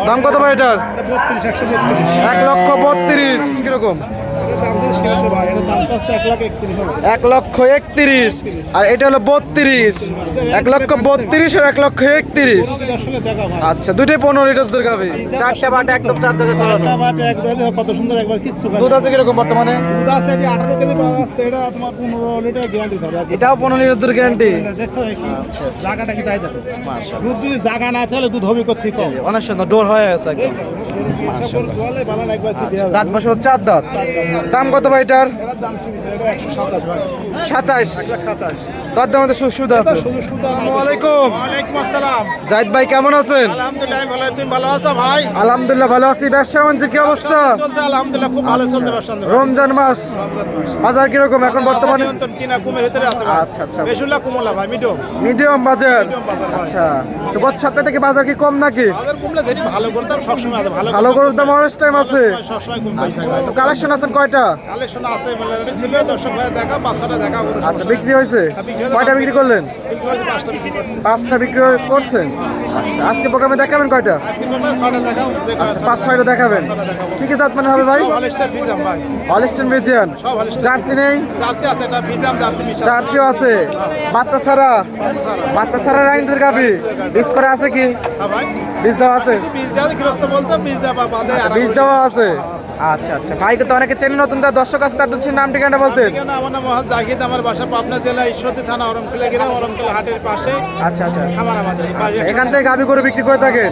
দাম কত ভাই এটার? 32, 132। 1,32,000 কিরকম? দাম চাচ্ছে 1,31,000 আর এটা হলো 32, 1,32,000 আর 1,31,000। দর্শকের দেখা ভাই। আচ্ছা, দুটোই 15 লিটার দুধের গাভী, চারটা বাট একদম 4 জায়গায় চালানো। একটা বাট এক জায়গায় কত সুন্দর একবার কিচ্ছু খায় না। দুধ আছে কিরকম বর্তমানে? দুধ আছে এটি 18 কেজি পাওয়া যাচ্ছে, এটা তোমার 15 লিটার গ্যারান্টি ধরে। এটাও 15 লিটার দুধের গ্যারান্টি। দেখছো কি জায়গাটা কি তাই দেখো। দুধ যদি জায়গা না তাহলে দুধ হবে কোথেকে কম। অনেক সুন্দর ডোর হয়ে আছে একদম। বলে বানান একবার সিটি হবে। দাঁত বছর 4 দাঁত। দাম কত ভাই এটার? এটার দাম শুনছে এটা 127 ভাই। 27। 127 দাঁত দামে সুবিধা আছে। আসসালামু আলাইকুম। ওয়ালাইকুম আসসালাম। জাহিদ ভাই কেমন আছেন? আলহামদুলিল্লাহ ভালো, তুমি ভালো আছো ভাই? আলহামদুলিল্লাহ ভালো আছি। ব্যবসা বাণিজ্য কি অবস্থা? চলছে আলহামদুলিল্লাহ, খুব ভালো চলছে ব্যবসা। রমজান মাস, বাজার কিরকম এখন বর্তমানে? নিয়ন্ত্রণ কিনা কুমের ভিতরে আছে ভাই। আচ্ছা আচ্ছা, বেশুলা কুমলা ভাই, মিডিয়াম মিডিয়াম বাজার। বাজার। আচ্ছা, তো গত সপ্তাহ থেকে বাজার কি কম নাকি? বাজার কমলে যেটি ভালো করতাম সবসময় আছে, ভালো ভালো গরুর দাম অনেক টাইম আছে। সবসময় কম পাই। তো কালেকশন আছেন কয়টা? কালেকশন আছে বলে রেডি ছিল, দর্শক ভাই দেখা, পাঁচটা দেখা করে। আচ্ছা, বিক্রি হয়েছে? বিক্রি হয়েছে, কয়টা বিক্রি করলেন? পাঁচটা বিক্রি করছি। 5টা বিক্রি করছেন। আচ্ছা, আজকে প্রোগ্রামে দেখাবেন কয়টা? আজকে বললাম 6টা দেখা। আচ্ছা, 5-6টা দেখাবেন। কি কি জাত মানে হবে ভাই? হলিস্টার ফিজাম ভাই, হলিস্টাইন ফ্রিজিয়ান। সব হলিস্টার। জার্সি নেই? জার্সি আছে, এটা ফিজাম জার্সি মিশা। জার্সিও আছে। বাচ্চা ছাড়া? বাচ্চা ছাড়া রাইনদের গাভি বীজ করে আছে কি? হ্যাঁ ভাই, বীজ দেওয়া আছে? বীজ দেওয়া গৃহস্থ বলতে বীজ দেওয়া বাদে আচ্ছা, বীজ দেওয়া আছে। আচ্ছা আচ্ছা, ভাইকে তো অনেকে চেনে, নতুন যারা দর্শক আছে তাদের নাম ঠিকানা বলতেন। ঠিকানা আমার নাম মোহাম্মদ জাহিদ, আমার বাসা পাবনা জেলা ঈশ্বরদী থানা অরমখোলা গ্রাম, অরমখোলা হাটের পাশে আচ্ছা আচ্ছা খামার আমাদের। আচ্ছা, এখান থেকে গাভি করে বিক্রি করে থাকেন?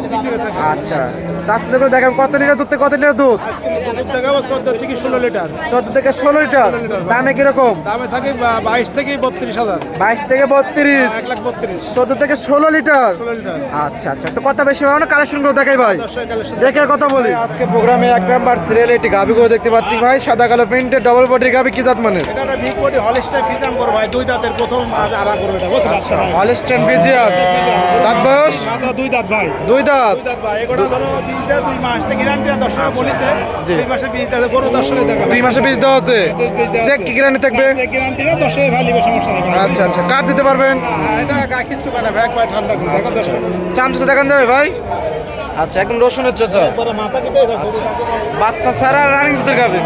আচ্ছা, তো আজকে করে দেখেন কত লিটার দুধ থেকে কত লিটার দুধ? আজকে দুধ দেখাবো 14 থেকে 16 লিটার। 14 থেকে 16 লিটার। দামে কিরকম? দামে থাকে 22 থেকে 32,000। 22 থেকে 32। 1,32,000। 14 থেকে 16 লিটার। 16 লিটার। আচ্ছা আচ্ছা, তো কথা বেশি হবে না, কালেকশন করে দেখাই ভাই। দর্শক কালেকশন দেখে আর কথা বলি। আজকে প্রোগ্রামে 1 নাম্বার সিরিয়ালে একটি গাভি করে দেখতে পাচ্ছি ভাই, সাদা কালো প্রিন্টের ডবল বডির গাভি। কি জাত মানে? এটা একটা বিগ বডি হলিস্টার ফিজাম করো ভাই, দুই দাঁতের প্রথম আড়া করো এটা, বুঝতে পারছো ভাই? Holstein Friesian. দাঁত বয়স? মাথা দুই দাঁত ভাই। 2 দাঁত। দুই দাঁত ভাই, এগুলো ধরো 20 দাঁত 2 মাস থেকে গ্যারান্টি দর্শক বলেছে। জি। 2 মাসে 20 দাঁত গরু দর্শকে দেখাবে। 2 মাসে বীজ দেওয়া আছে। চেক কি গ্যারান্টি থাকবে? গ্যারান্টি না, দর্শকে ভাই লিবে, সমস্যা নেই ভাই। আচ্ছা আচ্ছা, কাট দিতে পারবেন? হ্যাঁ, এটা কিছু কানে ভাই, একবার ঠান্ডা করে দেখো দর্শক। চামচা দেখান যাবে ভাই? আচ্ছা, একদম রসুনের চোচা। একবারে মাথা কেটে দেখো। বাচ্চা ছাড়া রানিং দুধের গাভি।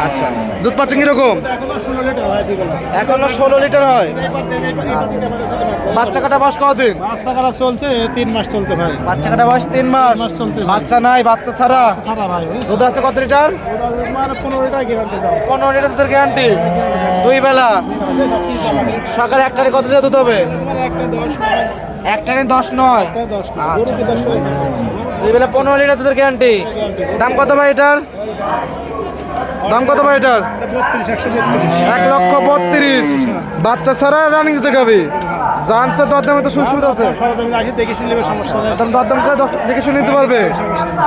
আচ্ছা, দুধ পাচ্ছেন কিরকম? এখনো 16 লিটার ভাই দিবেন। এখনো 16 লিটার হয়। বাচ্চা কাটা বয়স কতদিন? বাচ্চা কাটা চলছে 3 মাস চলছে ভাই। বাচ্চা কাটা বয়স 3 মাস। 3 মাস চলতেছে। বাচ্চা নাই, বাচ্চা ছাড়া। সারা ভাই দুধ আছে কত লিটার? মানে 15 লিটার গ্যারান্টি দাও। 15 লিটার দুধের গ্যারান্টি। 2 বেলা। সকালে একটারে কত লিটার দুধ হবে? তোমার একটা 10 নয়, একটারে 10 নয়। একটা 10 নয়। আচ্ছা, গরু 10 টাকা। 2 বেলা 15 লিটার দুধের গ্যারান্টি। দাম কত ভাই এটার? দাম কত ভাই এটার? 32, 132। 1,32,000। বাচ্চা ছাড়া রানিং দুধের গাভি। জানছে দরদামে তো সুবিধা আছে। সরদামি রাখি দেখে শুনলে সমস্যা নেই। এখন দরদাম করে দেখে শুনে নিতে পারবে।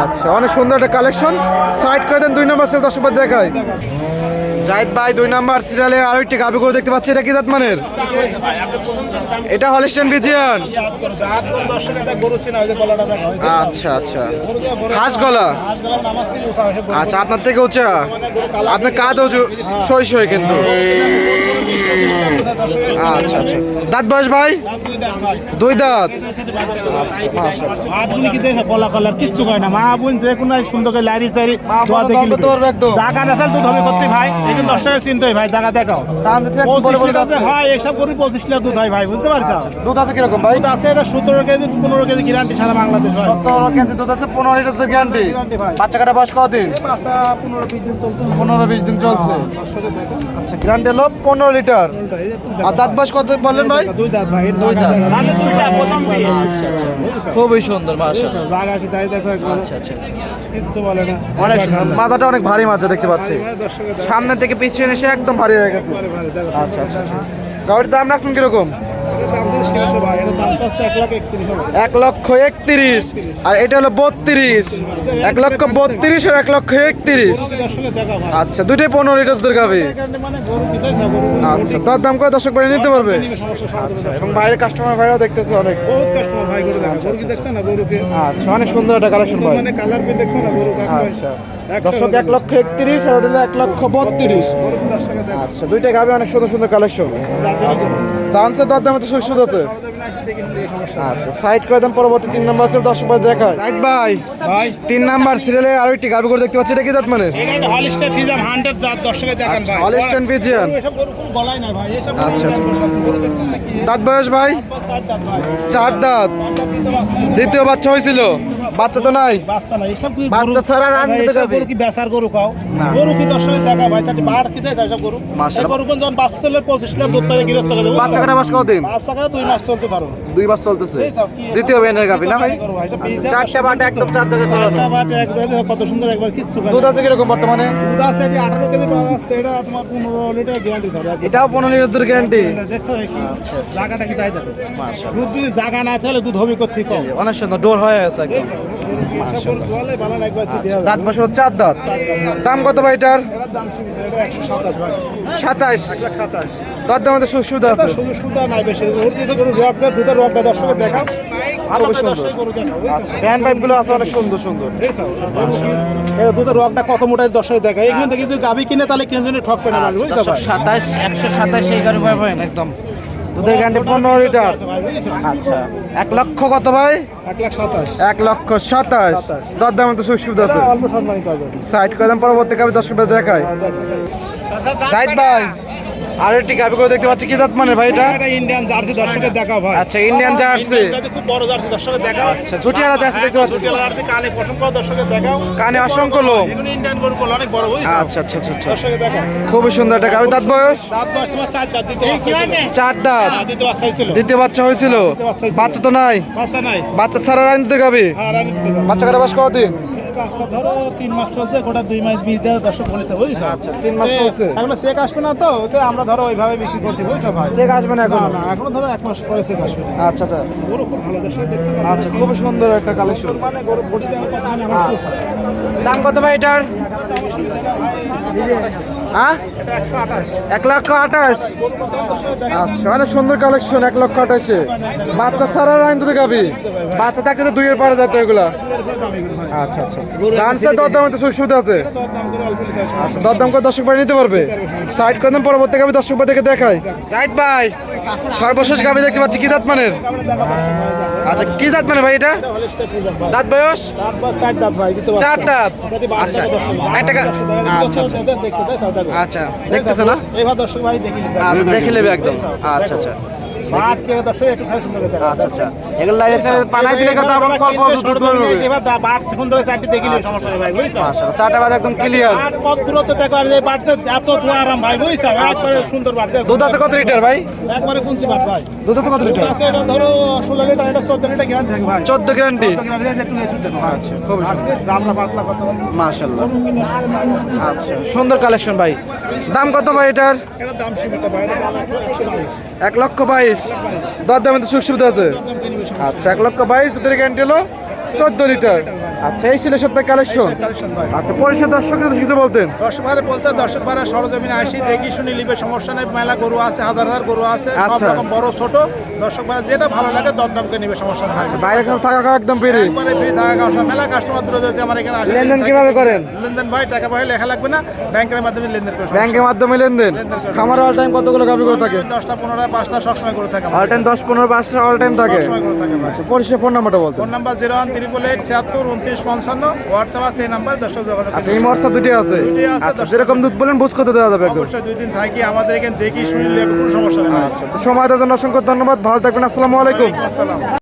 আচ্ছা, অনেক সুন্দর একটা কালেকশন। সাইড করে দেন 2 নম্বর সেল দর্শক দেখায়। জাহিদ ভাই 2 নম্বর সিরিয়ালে আরো একটি গাভি করে দেখতে পাচ্ছি, এটা কি জাত মানের? এটা হলিস্টাইন ফ্রিজিয়ান। জাত গরু দর্শকে দেখ, গরু চিনা ওই যে গলাটা দেখো। আচ্ছা আচ্ছা, হাঁস গলা। আচ্ছা, আপনার থেকে উঁচা, আপনার কাঁধ সই সই কিন্তু। আচ্ছা আচ্ছা, দাঁত বয়স ভাই? 2 দাঁত। কলা কলার কিচ্ছু কয় না, মা বোন যে কোনো সুন্দর করে লাইরি চারি জায়গা না থাকলে দুধ হবে করতে ভাই। এই দর্শকের চিন্তা ভাই, জায়গা দেখাও। 25 লিটার হয় এইসব গরু, 25 লিটার দুধ হয় ভাই, বুঝতে পারছো? দুধ আছে কিরকম ভাই? দুধ আছে এটা 17 কেজি 15 কেজি গ্যারান্টি সারা বাংলাদেশ। 17 কেজি দুধ আছে, 15 লিটার দুধ গ্যারান্টি। ভাই বাচ্চা কাটা বয়স কতদিন? বাচ্চা 15-20 দিন চলছে। 15-20 দিন চলছে। দর্শকের দেখো। আচ্ছা, গ্যারান্টি হলো 15 লিটার। আর দাঁত বয়স কত বললেন ভাই? 2 দাঁত ভাই। 2 দাঁত। জায়গা আচ্ছা আচ্ছা, খুবই সুন্দর মাশাআল্লাহ। কি তাই দেখো একবার। আচ্ছা আচ্ছা আচ্ছা, কিচ্ছু বলে না। অনেক মাথাটা অনেক ভারী মাথা দেখতে পাচ্ছি। দর্শকের সামনে থেকে পিছনে এসে একদম ভারী হয়ে গেছে। আচ্ছা আচ্ছা আচ্ছা, গাড়ির দাম রাখছেন কিরকম? দাম দিয়ে সীমিত ভাই, এটা দাম চাচ্ছে 1,31,000 হবে। 1,31,000 আর এটা হলো 32। 1,32,000 আর 1,31,000। দর্শকের দেখা ভাই। আচ্ছা, দুটোই 15 লিটার দুধের গাভি। এখানে মানে গরু কিনতে যাবো, গরু আচ্ছা, দর দাম করে দর্শক বাড়ি নিতে পারবে। নিবে, সমস্যা সমাধান হবে। এবং বাইরের কাস্টমার ভাইরাও দেখতেছে অনেক। বহুত কাস্টমার ভাই গরু দেখে, গরু কি দেখছেন না গরুকে? আচ্ছা, অনেক সুন্দর একটা কালেকশন ভাই। মানে কালার পেয়ে দেখছেন না গরু কাকে? আচ্ছা, দর্শক 1,31,000 আর ওটা 1,32,000। আচ্ছা, দুইটা গাবে অনেক সুন্দর সুন্দর কালেকশন। আচ্ছা, চান্সের দরদামে তো সুযোগ আছে। আচ্ছা, সাইড করে দেন। পরবর্তী 3 নাম্বার আছে, দর্শক ভাই দেখায়। জাহিদ ভাই, 3 নাম্বার সিরিয়ালে আরো একটি গাবি করে দেখতে পাচ্ছি, এটা কি জাত মানের? এটা হলিস্টাইন ফ্রিজিয়ান 100 জাত, দর্শকে দেখান ভাই। Holstein Friesian. এসব গরু কোন গলায় না ভাই, এসব আচ্ছা, গরু দেখছেন নাকি? দাঁত বয়স ভাই? 4 দাঁত ভাই। 4 দাঁত। দ্বিতীয় বাচ্চা হয়েছিল? বাচ্চা তো নাই। বাচ্চা না, এসব কি বাচ্চা ছাড়া রান দিতে যাবে? গরু কি বেচার গরু খাও? গরু কি দর্শকে দেখা ভাই, তাতে বার কি দেয় সব গরু? মাশাআল্লাহ। এই গরু কোন যখন বাচ্চা চলে 25 লাখ দুধ পায় গৃহস্থ করে দেবো। বাচ্চা কাটা মাস কতদিন? বাচ্চা কাটা 2 মাস চলতে পারো। 2 মাস চলতেছে। দ্বিতীয় বেনের গাবি না ভাই? চারটা বাট একদম 4 জায়গায় চলানো। চারটা বাট একদম কত সুন্দর, একবার কিচ্ছু দুধ আছে কিরকম বর্তমানে? দুধ আছে এটি 18 কেজি পাওয়া যাচ্ছে, এটা তোমার 15 লিটার গ্যারান্টি ধরে। এটাও 15 লিটার দুধ গ্যারান্টি। দেখছো কি জায়গাটা কি তাই দেখো। দুধ যদি জায়গা না তাহলে দুধ হবে কোথা থেকে? অনেক সুন্দর ডোর হয়ে আছে একদম। বলে ভালো লাগবে দাঁত বছর 4 দাঁত। দাম কত ভাই এটার? এটার দাম সীমিত, এটা 127 ভাই। 27। 127 দাঁত দাম মধ্যে সুবিধা আছে। শুধু সুবিধা নাই বেশি। ওর দিকে গরু রকটা দুধের রকটা দর্শকে দেখাও, ভালো করে দর্শকে গরু দেখাও। আচ্ছা, ফ্যান পাইপ গুলো আছে অনেক সুন্দর সুন্দর। এই দুধের রকটা কত মোটার দর্শকে দেখাও। এখান থেকে যদি গাবি কিনে তাহলে কিনে জন্য ঠকবে না, বুঝছো ভাই? 27 127 এই গাড়ি পাবেন একদম। দুধের গ্যারান্টি 15 লিটার। আচ্ছা, 1 লক্ষ কত ভাই? 127 1,27,000। দর দাম তো সুবিধা আছে। অল্প সম্মানিত হবে। সাইড করে দেন। পরবর্তী গাবি 10 রুপয়ে দেখায়। জাহিদ ভাই, আর একটি গাবি করে দেখতে পাচ্ছি, কি জাত মানে ভাই এটা? এটা ইন্ডিয়ান জার্সি দর্শকের দেখাও ভাই। আচ্ছা, ইন্ডিয়ান জার্সি। খুব বড় জার্সি দর্শকের দেখাও। আচ্ছা, ঝুটিয়ালা জার্সি দেখতে পাচ্ছি। জার্সি কানে অসংখ্য দর্শকের দেখাও। কানে অসংখ্য লোম। এগুলো ইন্ডিয়ান গরু বলে অনেক বড়, বুঝছো? আচ্ছা আচ্ছা আচ্ছা, দর্শকের দেখাও। খুবই সুন্দর একটা গাবি। দাঁত বয়স? দাঁত বয়স তোমার 4 দাঁত, দ্বিতীয় বাচ্চা হয়েছিল। 4 দাঁত। দ্বিতীয় বাচ্চা হয়েছিল। দ্বিতীয় বাচ্চা হয়েছিল। বাচ্চা তো নাই? বাচ্চা নাই। বাচ্চা ছাড়া রান দিতে গাবি? হ্যাঁ, রানী দিতে হবে। বাচ্চা কাটা বাস কতদিন? বাচ্চা ধরো 3 মাস চলছে, গোটা 2 মাস 20 দিন দর্শক বলেছে, বুঝছো? আচ্ছা, 3 মাস চলছে। এখনো চেক আসবে না তো, তো আমরা ধরো ওইভাবে বিক্রি করছি, বুঝছো ভাই? চেক আসবে না এখন? না না, এখনো ধরো 1 মাস পরে চেক আসবে না। আচ্ছা আচ্ছা গরু খুব ভালো দর্শক দেখছেন। আচ্ছা, খুব সুন্দর একটা কালেকশন। মানে গরু বডি দেখার কথা না, আমার চলছে। দাম কত ভাই এটার? হ্যাঁ, 128 1,28,000। আচ্ছা, অনেক সুন্দর কালেকশন। 1,28,000 বাচ্চা ছাড়া রান দিতে গাবি? বাচ্চা থাকলে তো 2 এর পারে যেত এগুলা। আচ্ছা আচ্ছা, চান্সের দরদাম তো সুবিধা আছে। আচ্ছা, দরদাম করে দর্শক ভাই নিতে পারবে। সাইড করে দেন। পরবর্তী গাবি দর্শক ভাই দেখে দেখায়। জাহিদ ভাই, সর্বশেষ গাবি দেখতে পাচ্ছি, কি জাত মানের? আচ্ছা, কি জাত মানে ভাই এটা? দাঁত বয়স? 4 দাঁত ভাই, দ্বিতীয় বাচ্চা। 4 দাঁত। আচ্ছা, একটা আচ্ছা আচ্ছা আচ্ছা, দেখতেছে না? এইবার দর্শক ভাই দেখি আচ্ছা, দেখে নেবে একদম। আচ্ছা আচ্ছা বাট কে দর্শক একটু খালি সুন্দর দেখা। আচ্ছা আচ্ছা, এগুলো লাইনে ছেড়ে পানাই দিলে কথা আমরা কল্প দুধ করবে। এবার বাট এখন ধরে চারটি দেখি নিলে সমস্যা নেই ভাই, বুঝছো? মাশাআল্লাহ, 4টা বাজ একদম ক্লিয়ার। বাট কত দূরত্ব দেখো, আর এই বাটতে এত দূর আরাম ভাই, বুঝছো? একবারে সুন্দর বাট দেখো। দুধ আছে কত লিটার ভাই? একবারে কুঞ্চি বাট ভাই। দুধ আছে কত লিটার? আছে এটা ধরো 16 লিটার, এটা 14 লিটার গ্যারান্টি থাকে ভাই। 14 গ্যারান্টি। 14 গ্যারান্টি একটু দেখো। আচ্ছা, খুব সুন্দর। রামলা পাতলা কত? মাশাআল্লাহ। আচ্ছা, সুন্দর কালেকশন ভাই। দাম কত ভাই এটার? এটা দাম সীমিত ভাই, এটা দাম 122। 1,22,000। দর দামে তো সুবিধা আছে। আচ্ছা, 1,22,000 দুধের গ্যারান্টি হলো 14 লিটার। আচ্ছা, এই ছিল সপ্তাহে কালেকশন। আচ্ছা, পরিষদ দর্শকদের কিছু বলতেন? দর্শক ভাড়া বলতে, দর্শক ভাড়া সরজমিনে আসি, দেখি শুনি লিবে, সমস্যা নেই। মেলা গরু আছে, হাজার হাজার গরু আছে, সব আচ্ছা। রকম বড় ছোট। দর্শক ভাড়া যেটা ভালো লাগে দরদামকে নিবে, সমস্যা নেই। বাইরে কোথাও থাকা খাওয়া একদম ফ্রি? একবারে ফ্রি থাকা খাওয়া। মেলা কাস্টমার দূরে যদি আমার এখানে আসে। লেনদেন কিভাবে করেন? লেনদেন ভাই টাকা পয়সা লেখা লাগবে না, ব্যাংকের মাধ্যমে লেনদেন করে। ব্যাংকের মাধ্যমে লেনদেন। খামার অল টাইম কতগুলো গাবি করে থাকে? 10টা 15টা 5টা সবসময় করে থাকে। অল টাইম 10 15 5টা অল টাইম থাকে। সবসময় করে থাকে ভাই। আচ্ছা, পরিষের ফোন নাম্বারটা বলতেন? ফোন নাম্বার 0138872955, হোয়াটসঅ্যাপ আছে এই নাম্বার, দর্শক যোগাযোগ। আচ্ছা, এই হোয়াটসঅ্যাপ দুটোই আছে। দুটোই আছে। আচ্ছা, যেরকম দুধ বলেন বুঝ করতে দেওয়া যাবে একদম। অবশ্যই 2 দিন থাকি, আমাদের এখানে দেখি শুনি লেবে, কোনো সমস্যা নেই। আচ্ছা, তো সময় দেওয়ার জন্য অসংখ্য ধন্যবাদ। ভালো থাকবেন। আসসালামু আলাইকুম। আসসালাম।